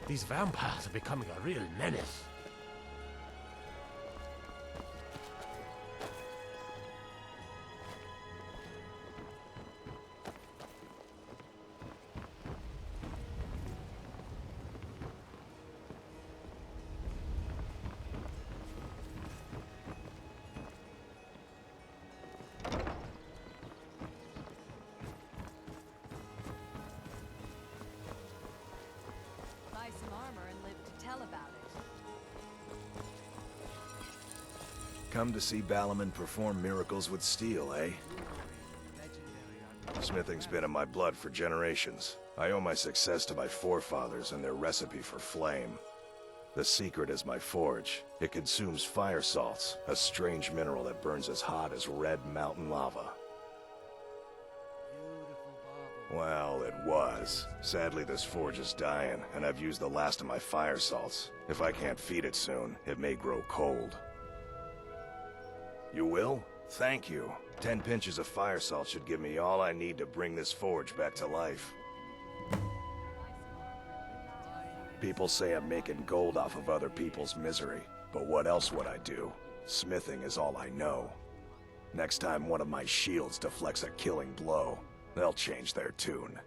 These vampires are becoming a real menace. Come to see Balaman perform miracles with steel, eh? Smithing's been in my blood for generations. I owe my success to my forefathers and their recipe for flame. The secret is my forge. It consumes fire salts, a strange mineral that burns as hot as red mountain lava. Well, it was. Sadly, this forge is dying, and I've used the last of my fire salts. If I can't feed it soon, it may grow cold. You will? Thank you. 10 pinches of fire salt should give me all I need to bring this forge back to life. People say I'm making gold off of other people's misery, but what else would I do? Smithing is all I know. Next time one of my shields deflects a killing blow, they'll change their tune.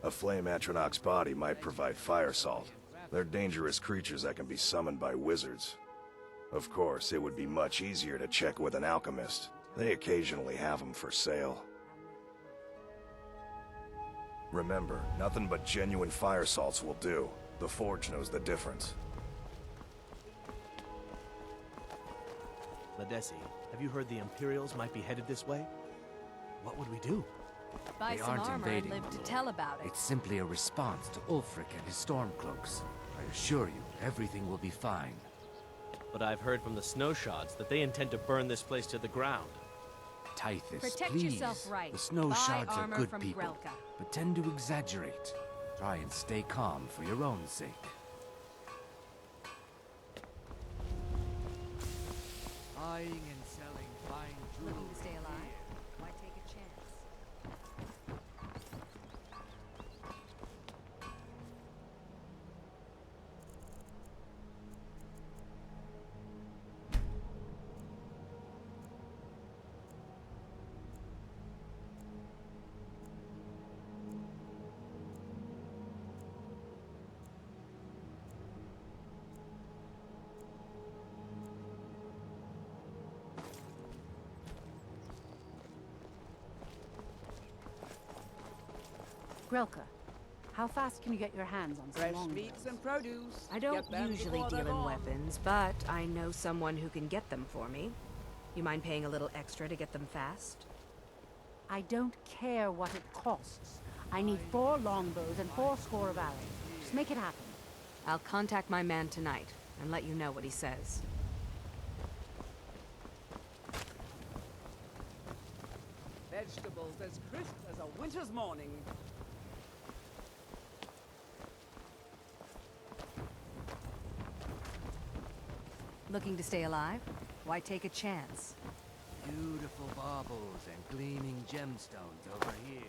A flame atronach's body might provide fire salt. They're dangerous creatures that can be summoned by wizards. Of course, it would be much easier to check with an alchemist. They occasionally have them for sale. Remember, nothing but genuine fire salts will do. The forge knows the difference. Lysde, have you heard the Imperials might be headed this way? What would we do? Buy They some aren't armor and invading, live my to lord. tell about it. It's simply a response to Ulfric and his stormcloaks. I assure you, everything will be fine. But I've heard from the Snowshods that they intend to burn this place to the ground. Tithys, Protect please. yourself right. The snow Buy shards are armor good from people, Grelka. but tend to exaggerate. Try and stay calm for your own sake. Buying and selling fine jewelry. Looking to stay alive? Why take a chance? Grelka, how fast can you get your hands on some Fresh longbows? meats and produce. I don't Get them usually before deal they're in gone. weapons, but I know someone who can get them for me. You mind paying a little extra to get them fast? I don't care what it costs. I need 4 longbows and 4 score of arrows. Just make it happen. I'll contact my man tonight and let you know what he says. Vegetables as crisp as a winter's morning. Looking to stay alive? Why take a chance? Beautiful baubles and gleaming gemstones over here.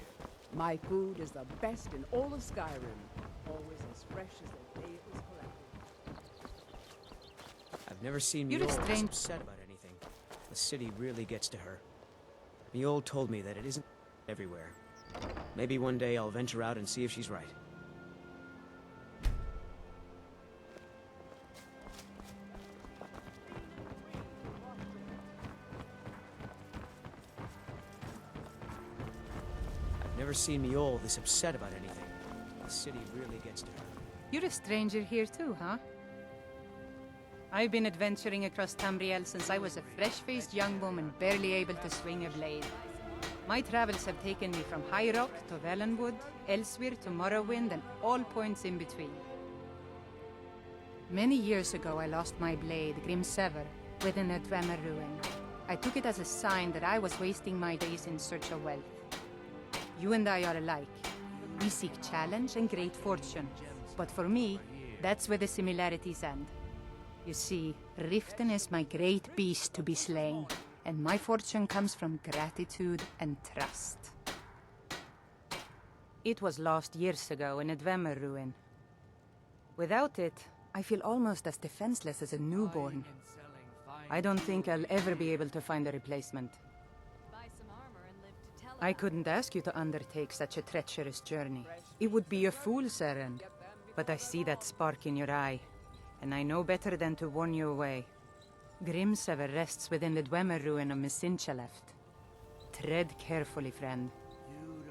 My food is the best in all of Skyrim. Always as fresh as the day it was collected. I've never seen You're Mule this strange. upset about anything. The city really gets to her. Mule told me that it isn't everywhere. Maybe one day I'll venture out and see if she's right. I've never seen Mule this upset about anything. The city really gets to her. You're a stranger here too, huh? I've been adventuring across Tamriel since I was a fresh-faced young woman barely able to swing a blade. My travels have taken me from High Rock to Valenwood, Elsewhere to Morrowind, and all points in between. Many years ago I lost my blade, Grimsever, within a Dwemer ruin. I took it as a sign that I was wasting my days in search of wealth. You and I are alike. We seek challenge and great fortune. But for me, that's where the similarities end. You see, Riften is my great beast to be slain, and my fortune comes from gratitude and trust. It was lost years ago in a Dwemer ruin, Without it, I feel almost as defenseless as a newborn. I don't think I'll ever be able to find a replacement. I couldn't ask you to undertake such a treacherous journey. It would be a fool's errand. But I see that spark in your eye, and I know better than to warn you away. Grimsever rests within the Dwemer ruin of Misinchalaft. Tread carefully, friend.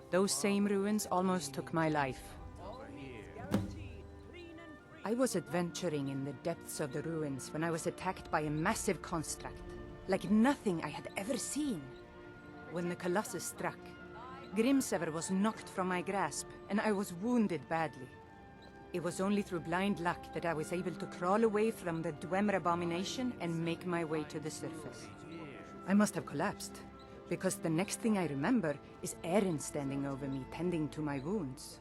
Those same ruins almost took my life. I was adventuring in the depths of the ruins when I was attacked by a massive construct, like nothing I had ever seen. When the Colossus struck, Grimsever was knocked from my grasp, and I was wounded badly. It was only through blind luck that I was able to crawl away from the Dwemer abomination and make my way to the surface. I must have collapsed, because the next thing I remember is Erin standing over me, tending to my wounds.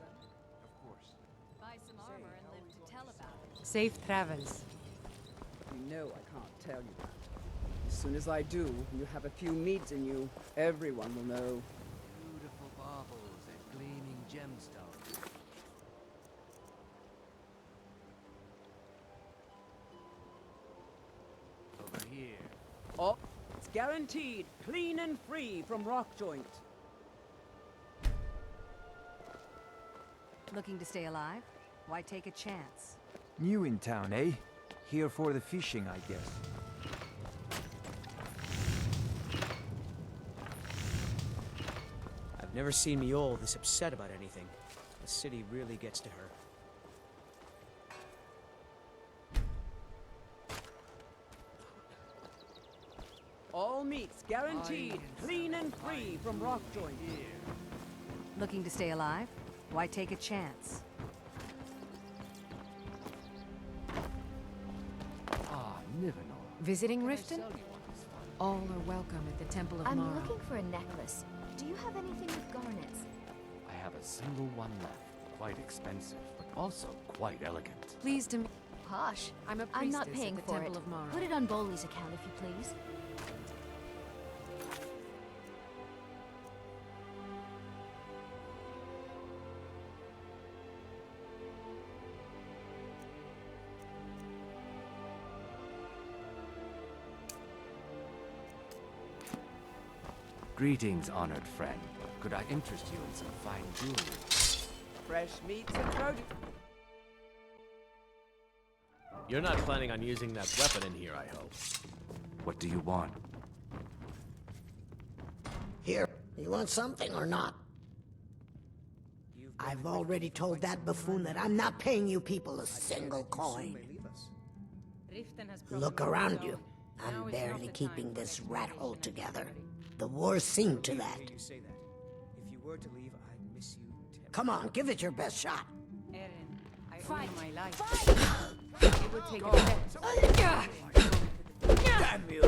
Safe travels. You know I can't tell you that. As soon as I do, you have a few meads in you, everyone will know. Beautiful baubles and gleaming gemstones. Over here. Oh, it's guaranteed clean and free from rock joint. Looking to stay alive? Why take a chance? New in town, eh? Here for the fishing, I guess. I've never seen Miol this upset about anything. The city really gets to her. All meats guaranteed clean and free from rock joint. Looking to stay alive? Why take a chance? Visiting Riften? All are welcome at the Temple of Mara. I'm looking for a necklace. Do you have anything with garnets? I have a single one left. Quite expensive, but also quite elegant. Pleased to meet. Posh. I'm a priestess I'm not paying at the for Temple it. of Mara. Put it on Boley's account if you please. Greetings, honored friend. Could I interest you in some fine jewelry? Fresh meats and produce. You're not planning on using that weapon in here, I hope. What do you want? Here, you want something or not? I've already told that buffoon that I'm not paying you people a single coin. Look around you. I'm barely keeping this rat hole together. The war's seen to that. If you were to leave, I'd miss you terribly. Come on, give it your best shot. Erin, I owe you my life. It would take a step. Damn you!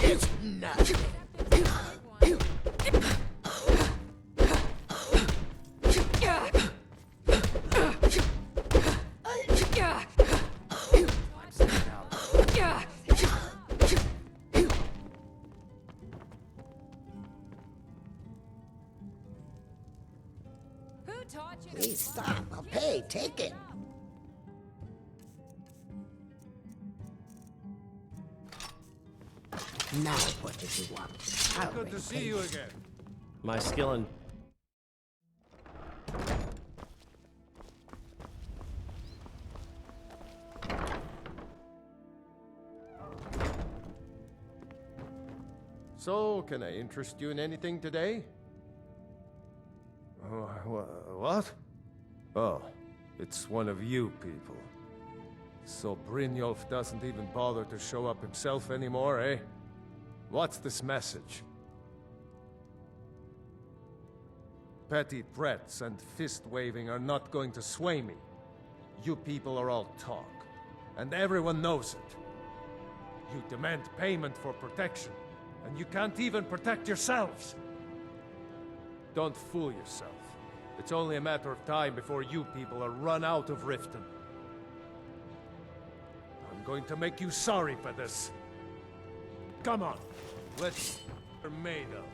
It's nothing. Please stop. I'll pay. Take it. Now, what did you want? Good to see you again. My skill in... So, can I interest you in anything today? What? Oh, it's one of you people. So Brynjolf doesn't even bother to show up himself anymore, eh? What's this message? Petty threats and fist-waving are not going to sway me. You people are all talk, and everyone knows it. You demand payment for protection, and you can't even protect yourselves. Don't fool yourself. It's only a matter of time before you people are run out of Riften. I'm going to make you sorry for this. Come on, let's see what we're made of.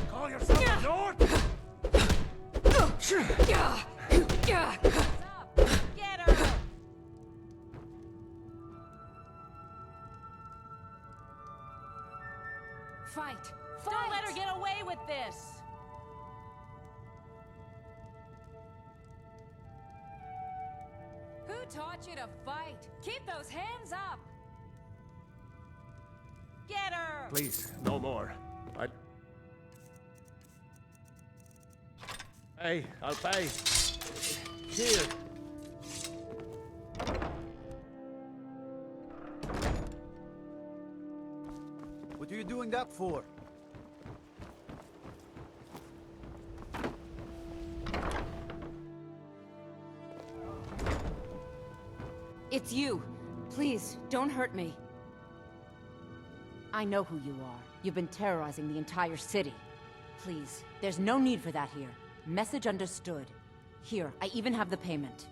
Call yourself a lord? Get her! Fight! Don't let her get away with this! Who taught you to fight? Keep those hands up! Get her! Please, no more. Hey, I'll pay. Here. What are you doing that for? It's you. Please, don't hurt me. I know who you are. You've been terrorizing the entire city. Please, there's no need for that here. Message understood. Here, I even have the payment.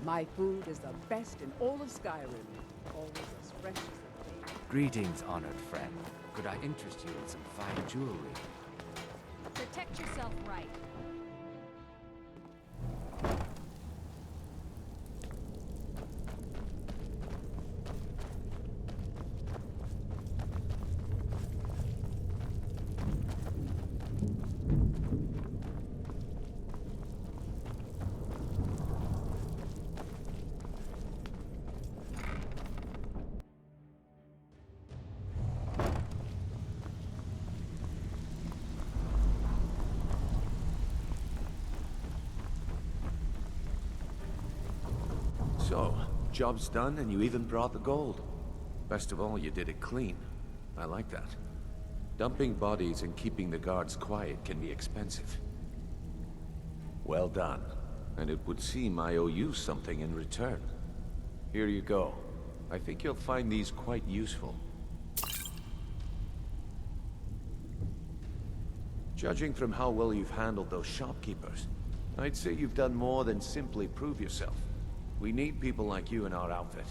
My food is the best in all of Skyrim. Always as fresh as the day. Greetings, honored friend. Could I interest you in some fine jewelry? Protect yourself right. So, job's done and you even brought the gold. Best of all, you did it clean. I like that. Dumping bodies and keeping the guards quiet can be expensive. Well done. And it would seem I owe you something in return. Here you go. I think you'll find these quite useful. Judging from how well you've handled those shopkeepers, I'd say you've done more than simply prove yourself. We need people like you in our outfit.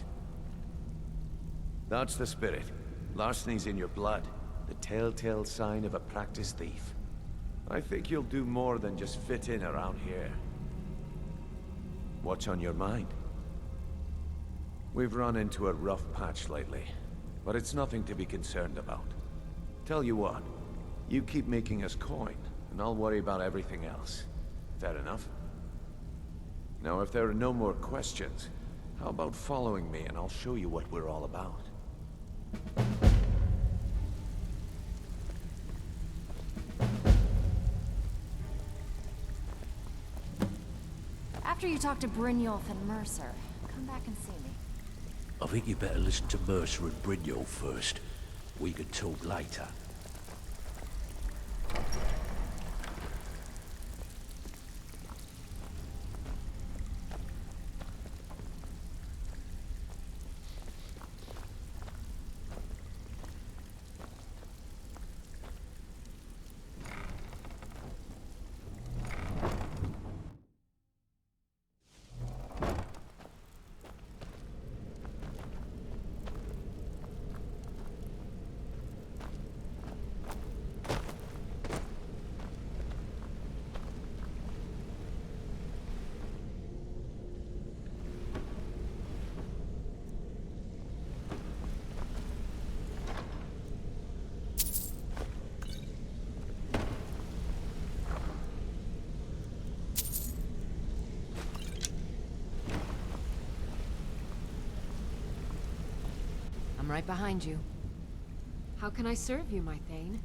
That's the spirit. Larceny's in your blood. The telltale sign of a practiced thief. I think you'll do more than just fit in around here. What's on your mind? We've run into a rough patch lately, but it's nothing to be concerned about. Tell you what, you keep making us coin, and I'll worry about everything else. Fair enough? Now, if there are no more questions, how about following me and I'll show you what we're all about. After you talk to Brynjolf and Mercer, come back and see me. I think you better listen to Mercer and Brynjolf first. We can talk later. I'm right behind you. How can I serve you, my Thane?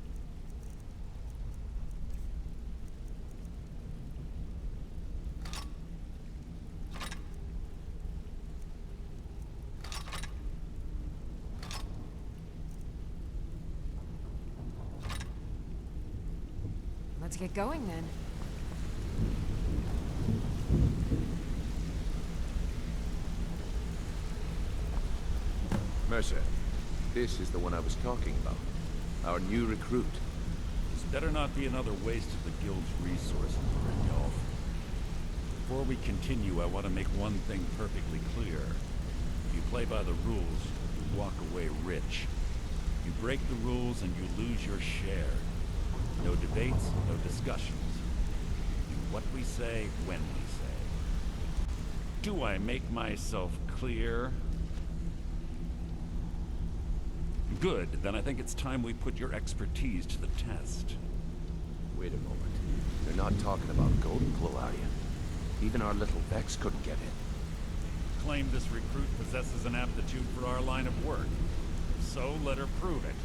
Let's get going then. Mercer, This is the one I was talking about. Our new recruit. This better not be another waste of the Guild's resources, Brynjolf. Before we continue, I want to make one thing perfectly clear. If you play by the rules, you walk away rich. You break the rules and you lose your share. No debates, no discussions. Do what we say, when we say. Do I make myself clear? Good, then I think it's time we put your expertise to the test. Wait a moment. You're not talking about Golden Glow, are you? Even our little Vex couldn't get in. Claim this recruit possesses an aptitude for our line of work. So let her prove it.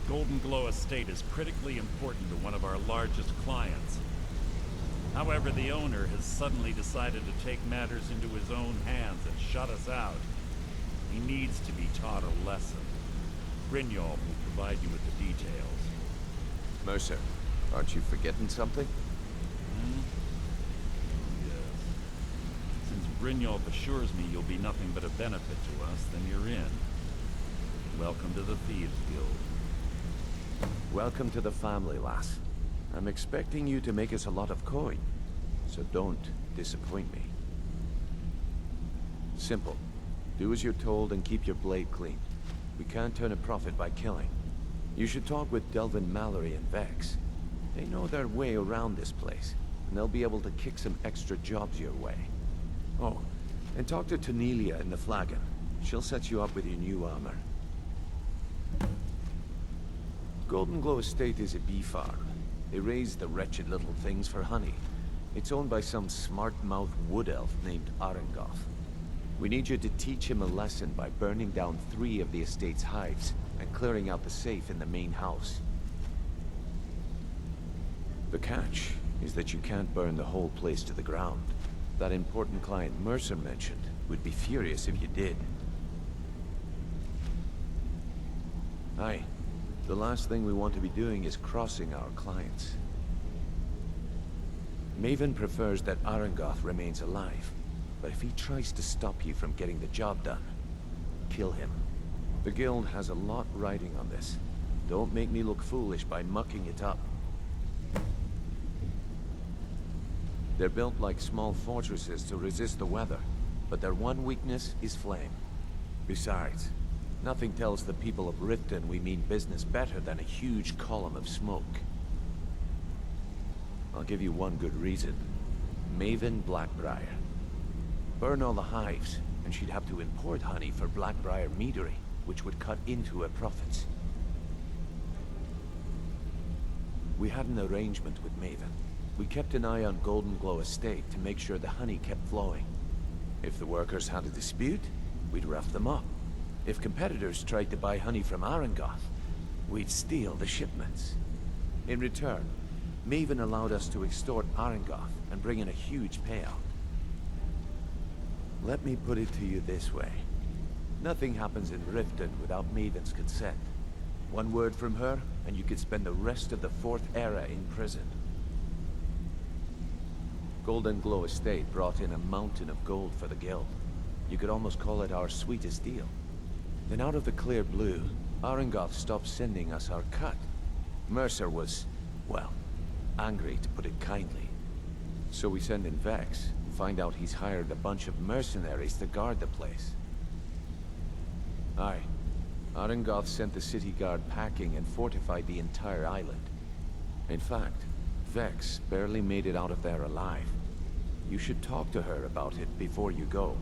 Golden Glow Estate is critically important to one of our largest clients. However, the owner has suddenly decided to take matters into his own hands and shut us out. He needs to be taught a lesson. Brynjolf will provide you with the details. Mercer, aren't you forgetting something? Yes. Since Brynjolf assures me you'll be nothing but a benefit to us, then you're in. Welcome to the Thieves Guild. Welcome to the family, lass. I'm expecting you to make us a lot of coin, so don't disappoint me. Simple. Do as you're told and keep your blade clean. We can't turn a profit by killing. You should talk with Delvin Mallory and Vex. They know their way around this place, and they'll be able to kick some extra jobs your way. Oh, and talk to Tanelia in the Flagon. She'll set you up with your new armor. Golden Glow Estate is a bee farm. They raise the wretched little things for honey. It's owned by some smart-mouthed wood elf named Arengoth. We need you to teach him a lesson by burning down 3 of the estate's hives and clearing out the safe in the main house. The catch is that you can't burn the whole place to the ground. That important client Mercer mentioned would be furious if you did. Aye. The last thing we want to be doing is crossing our clients. Maven prefers that Arengoth remains alive, but if he tries to stop you from getting the job done, kill him. The Guild has a lot riding on this. Don't make me look foolish by mucking it up. They're built like small fortresses to resist the weather, but their one weakness is flame. Besides, nothing tells the people of Riften we mean business better than a huge column of smoke. I'll give you one good reason. Maven Blackbriar. Burn all the hives, and she'd have to import honey for Blackbriar meadery, which would cut into her profits. We had an arrangement with Maven. We kept an eye on Golden Glow Estate to make sure the honey kept flowing. If the workers had a dispute, we'd rough them up. If competitors tried to buy honey from Arengoth, we'd steal the shipments. In return, Maven allowed us to extort Arengoth and bring in a huge payout. Let me put it to you this way. Nothing happens in Riften without Maven's consent. One word from her, and you could spend the rest of the 4th era in prison. Golden Glow Estate brought in a mountain of gold for the Guild. You could almost call it our sweetest deal. Then out of the clear blue, Arengoth stopped sending us our cut. Mercer was, well, angry to put it kindly. So we send in Vex, and find out he's hired a bunch of mercenaries to guard the place. Aye. Arengoth sent the city guard packing and fortified the entire island. In fact, Vex barely made it out of there alive. You should talk to her about it before you go.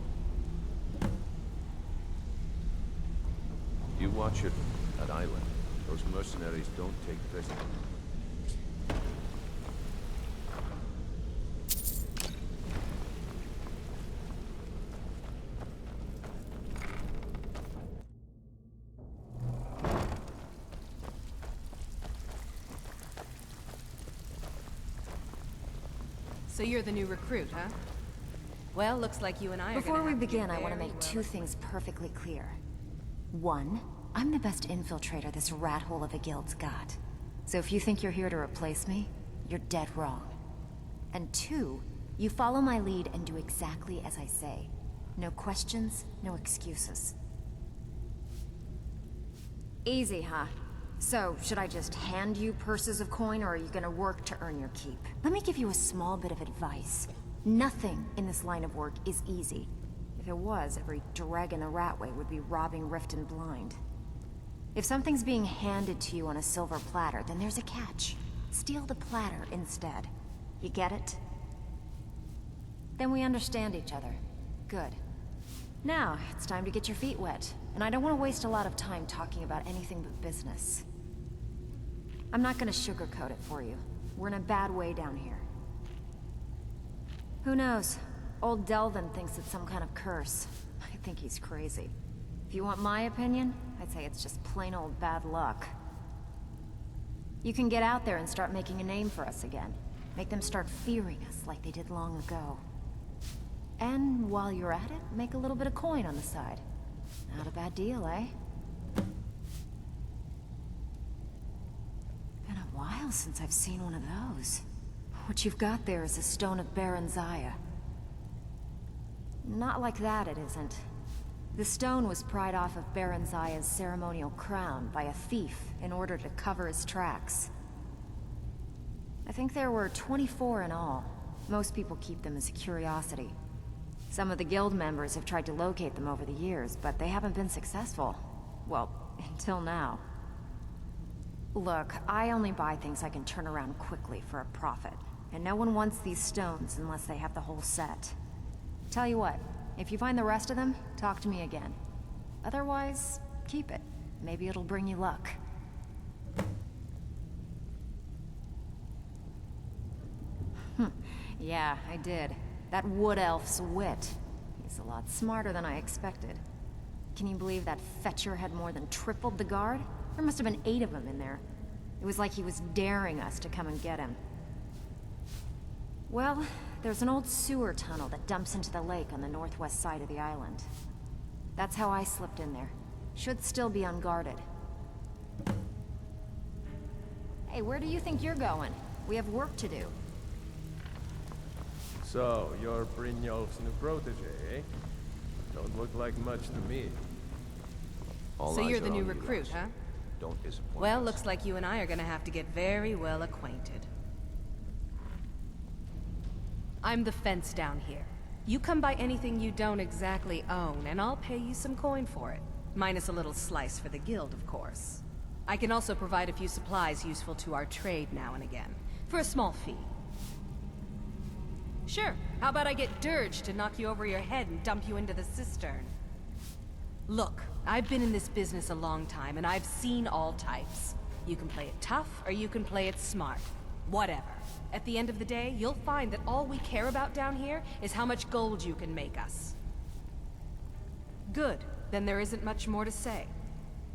You watch it, that island. Those mercenaries don't take prisoners. So you're the new recruit, huh? Well, looks like you and I are Before gonna we have to begin, get I want to very make well 2 things perfectly clear. 1, I'm the best infiltrator this rat hole of a guild's got. So if you think you're here to replace me, you're dead wrong. And 2, you follow my lead and do exactly as I say. No questions, no excuses. Easy, huh? So, should I just hand you purses of coin, or are you gonna work to earn your keep? Let me give you a small bit of advice. Nothing in this line of work is easy. If it was, every dreg in the Ratway would be robbing Rift and Blind. If something's being handed to you on a silver platter, then there's a catch. Steal the platter instead. You get it? Then we understand each other. Good. Now, it's time to get your feet wet. And I don't want to waste a lot of time talking about anything but business. I'm not gonna sugarcoat it for you. We're in a bad way down here. Who knows? Old Delvin thinks it's some kind of curse. I think he's crazy. If you want my opinion, I'd say it's just plain old bad luck. You can get out there and start making a name for us again. Make them start fearing us like they did long ago. And while you're at it, make a little bit of coin on the side. Not a bad deal, eh? Been a while since I've seen one of those. What you've got there is a stone of Baron Zaya. Not like that, it isn't. The stone was pried off of Baron Zaya's ceremonial crown by a thief in order to cover his tracks. I think there were 24 in all. Most people keep them as a curiosity. Some of the guild members have tried to locate them over the years, but they haven't been successful. Well, until now. Look, I only buy things I can turn around quickly for a profit. And no one wants these stones unless they have the whole set. Tell you what, if you find the rest of them, talk to me again. Otherwise, keep it. Maybe it'll bring you luck. Yeah, I did. That wood elf's wit. He's a lot smarter than I expected. Can you believe that fetcher had more than tripled the guard? There must have been 8 of them in there. It was like he was daring us to come and get him. Well, there's an old sewer tunnel that dumps into the lake on the northwest side of the island. That's how I slipped in there. Should still be unguarded. Hey, where do you think you're going? We have work to do. So, you're Brynjolf's new protege, eh? Don't look like much to me. So you're the new recruit, huh? Don't disappoint Well, us. looks like you and I are gonna have to get very well acquainted. I'm the fence down here. You come by anything you don't exactly own, and I'll pay you some coin for it. Minus a little slice for the guild, of course. I can also provide a few supplies useful to our trade now and again, for a small fee. Sure, how about I get Dirge to knock you over your head and dump you into the cistern? Look, I've been in this business a long time, and I've seen all types. You can play it tough, or you can play it smart. Whatever. At the end of the day, you'll find that all we care about down here is how much gold you can make us. Good. Then there isn't much more to say.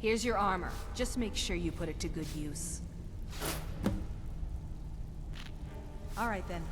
Here's your armor. Just make sure you put it to good use. All right then.